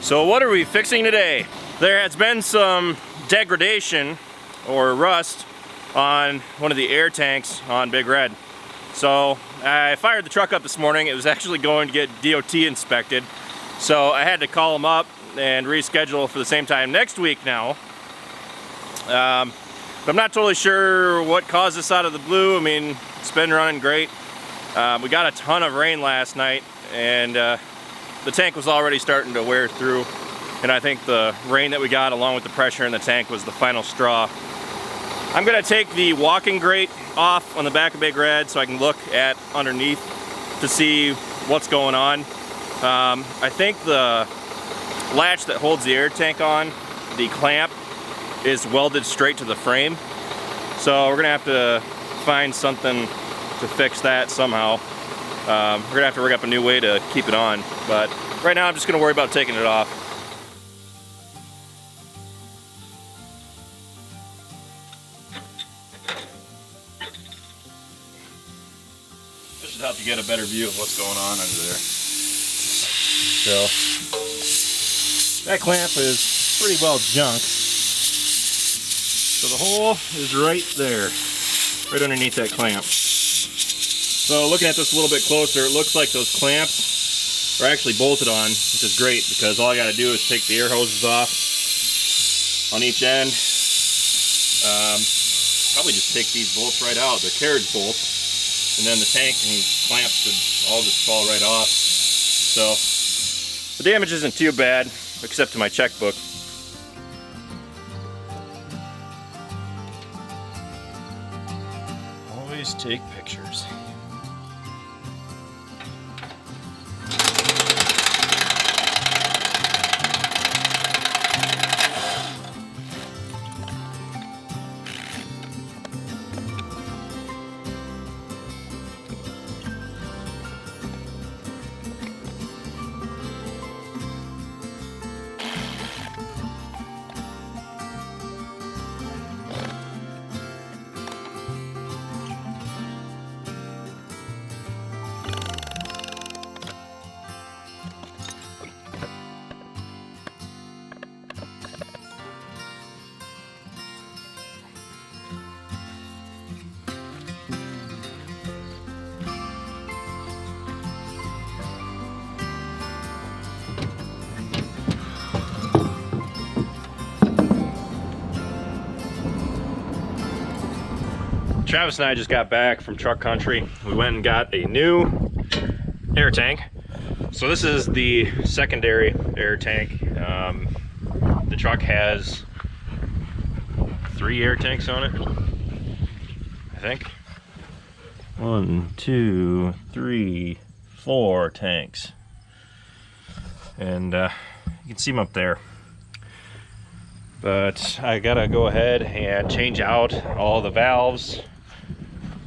So what are we fixing today? There has been some degradation or rust on one of the air tanks on Big Red. So I fired the truck up this morning. It was actually going to get DOT inspected. So I had to call them up and reschedule for the same time next week now. But I'm not totally sure what caused this out of the blue. I mean, it's been running great. We got a ton of rain last night, and the tank was already starting to wear through. And I think the rain that we got along with the pressure in the tank was the final straw. I'm gonna take the walking grate off on the back of Big Red so I can look at underneath to see what's going on. I think the latch that holds the air tank on, the clamp, is welded straight to the frame. So we're gonna have to find something to fix that somehow. We're gonna have to rig up a new way to keep it on, but right now I'm just gonna worry about taking it off. This should help you get a better view of what's going on under there. So that clamp is pretty well junk. So the hole is right there, right underneath that clamp. So looking at this a little bit closer, it looks like those clamps are actually bolted on, which is great because all I got to do is take the air hoses off on each end. Probably just take these bolts right out. They're carriage bolts, and then the tank and clamps should all just fall right off. So the damage isn't too bad, except to my checkbook. Always take pictures. Travis and I just got back from truck country. We went and got a new air tank. So this is the secondary air tank. The truck has 3 air tanks on it, I think. 1, 2, 3, 4 tanks. And you can see them up there. But I gotta go ahead and change out all the valves.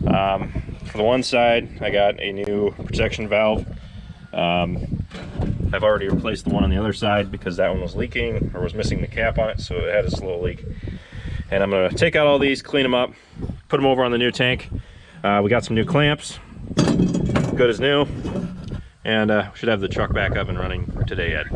For the one side, I got a new protection valve. I've already replaced the one on the other side because that one was leaking or was missing the cap on it, so it had a slow leak. And I'm gonna take out all these, clean them up, put them over on the new tank. We got some new clamps, good as new, and we should have the truck back up and running today yet.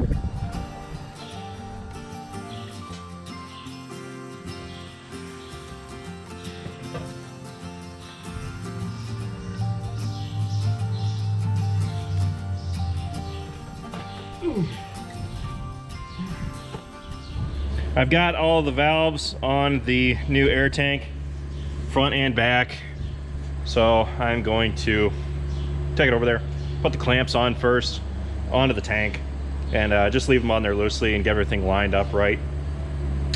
I've got all the valves on the new air tank, front and back. So I'm going to take it over there, put the clamps on first, onto the tank, and just leave them on there loosely and get everything lined up right.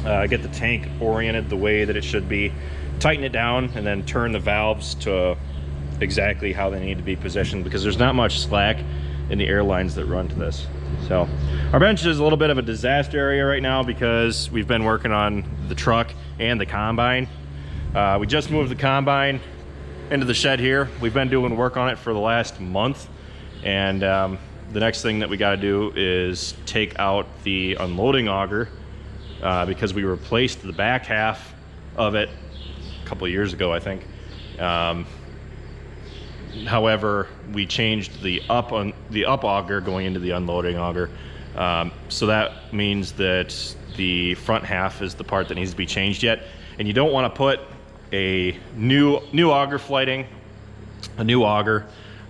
Get the tank oriented the way that it should be, tighten it down, and then turn the valves to exactly how they need to be positioned, because there's not much slack in the air lines that run to this. So our bench is a little bit of a disaster area right now because we've been working on the truck and the combine. We just moved the combine into the shed here. We've been doing work on it for the last month, and the next thing that we got to do is take out the unloading auger because we replaced the back half of it a couple of years ago, I think. However, we changed the up auger going into the unloading auger So that means that the front half is the part that needs to be changed yet. And you don't want to put a new auger flighting, a new auger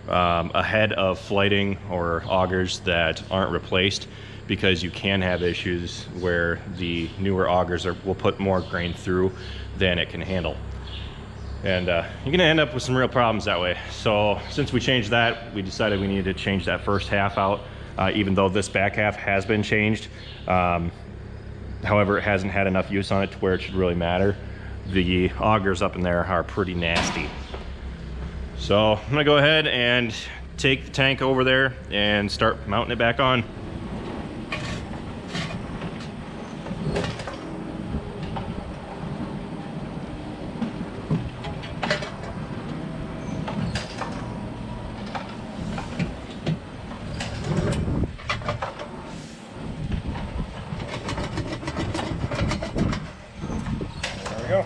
ahead of flighting or augers that aren't replaced, because you can have issues where the newer augers will put more grain through than it can handle. And you're gonna end up with some real problems that way. So since we changed that, we decided we needed to change that first half out, even though this back half has been changed. However, it hasn't had enough use on it to where it should really matter. The augers up in there are pretty nasty. So I'm gonna go ahead and take the tank over there and start mounting it back on. Go.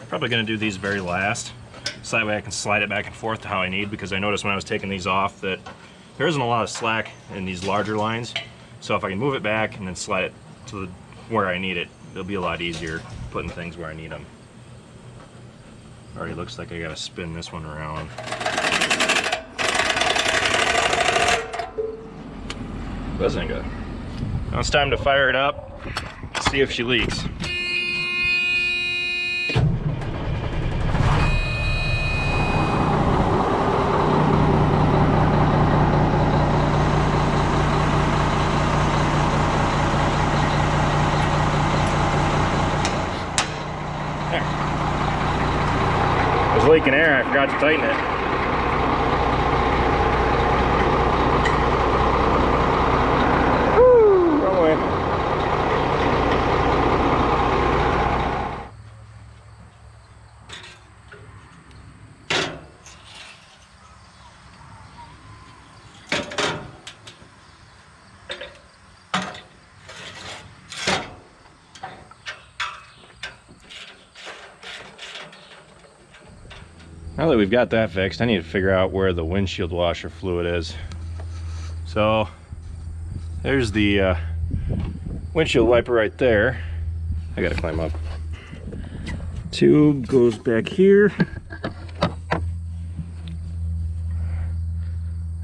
Probably going to do these very last, so that way I can slide it back and forth to how I need, because I noticed when I was taking these off that there isn't a lot of slack in these larger lines. So if I can move it back and then slide it to where I need it, it'll be a lot easier putting things where I need them. Already looks like I got to spin this one around. Wasn't good. Now it's time to fire it up, see if she leaks. There's leaking air, I forgot to tighten it. Woo, wrong way. Now that we've got that fixed, I need to figure out where the windshield washer fluid is. So there's the windshield wiper right there. I gotta climb up. Tube goes back here.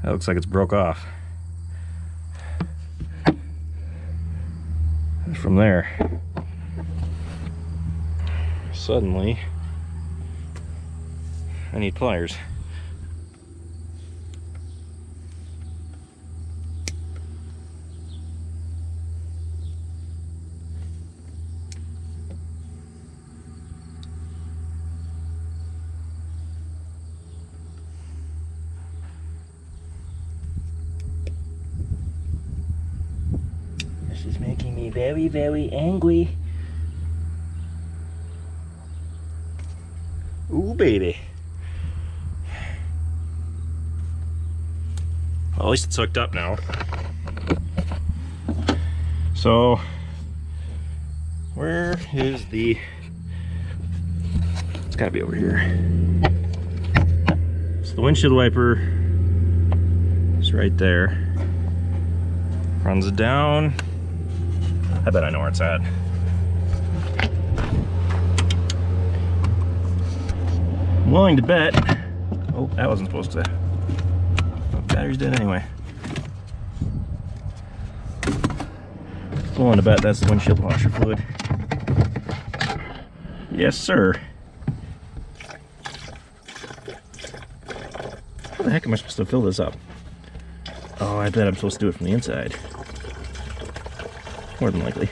That looks like it's broke off. And from there, suddenly, I need pliers. This is making me very, very angry. Ooh, baby. Well, at least it's hooked up now. So, where is the... It's gotta be over here. So the windshield wiper is right there. Runs it down. I bet I know where it's at. I'm willing to bet... Oh, that wasn't supposed to... Battery's dead anyway. Willing to bet that's the windshield washer fluid. Yes, sir. How the heck am I supposed to fill this up? Oh, I bet I'm supposed to do it from the inside. More than likely.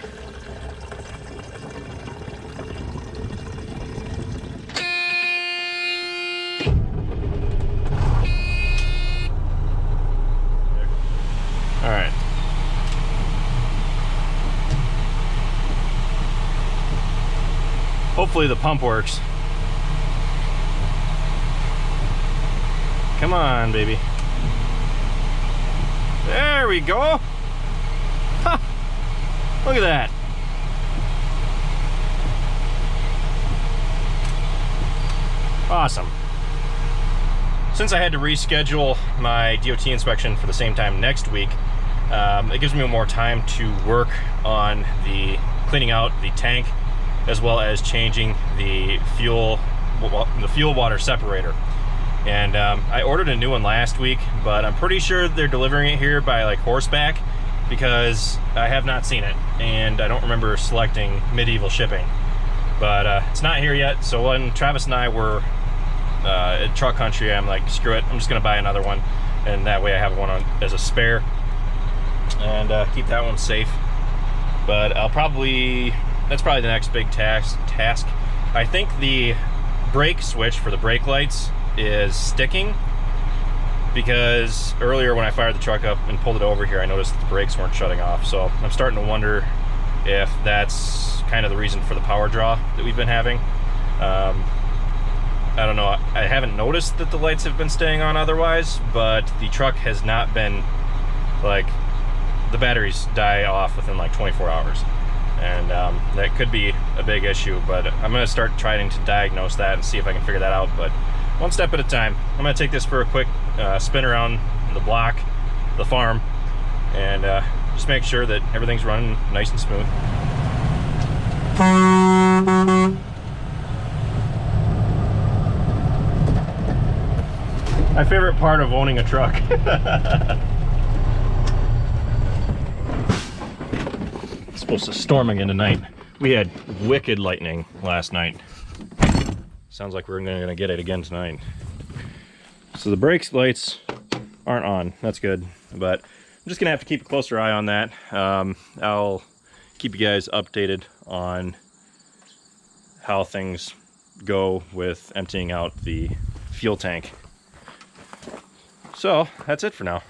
Hopefully the pump works. Come on, baby. There we go. Ha! Look at that. Awesome. Since I had to reschedule my DOT inspection for the same time next week, it gives me more time to work on the cleaning out the tank, as well as changing the fuel water separator. And I ordered a new one last week, but I'm pretty sure they're delivering it here by like horseback, because I have not seen it, and I don't remember selecting medieval shipping. But it's not here yet, so when Travis and I were at truck country, I'm like, screw it, I'm just gonna buy another one, and that way I have one on as a spare, and keep that one safe. But that's probably the next big task. I think the brake switch for the brake lights is sticking, because earlier when I fired the truck up and pulled it over here, I noticed that the brakes weren't shutting off. So I'm starting to wonder if that's kind of the reason for the power draw that we've been having. I don't know, I haven't noticed that the lights have been staying on otherwise, but the truck has not been, like, the batteries die off within like 24 hours. And that could be a big issue, but I'm gonna start trying to diagnose that and see if I can figure that out, but one step at a time. I'm gonna take this for a quick spin around the block, the farm, and just make sure that everything's running nice and smooth. My favorite part of owning a truck. It's supposed to storm again tonight. We had wicked lightning last night. Sounds like we're gonna get it again tonight. So the brakes lights aren't on, that's good, but I'm just gonna have to keep a closer eye on that. I'll keep you guys updated on how things go with emptying out the fuel tank. So that's it for now.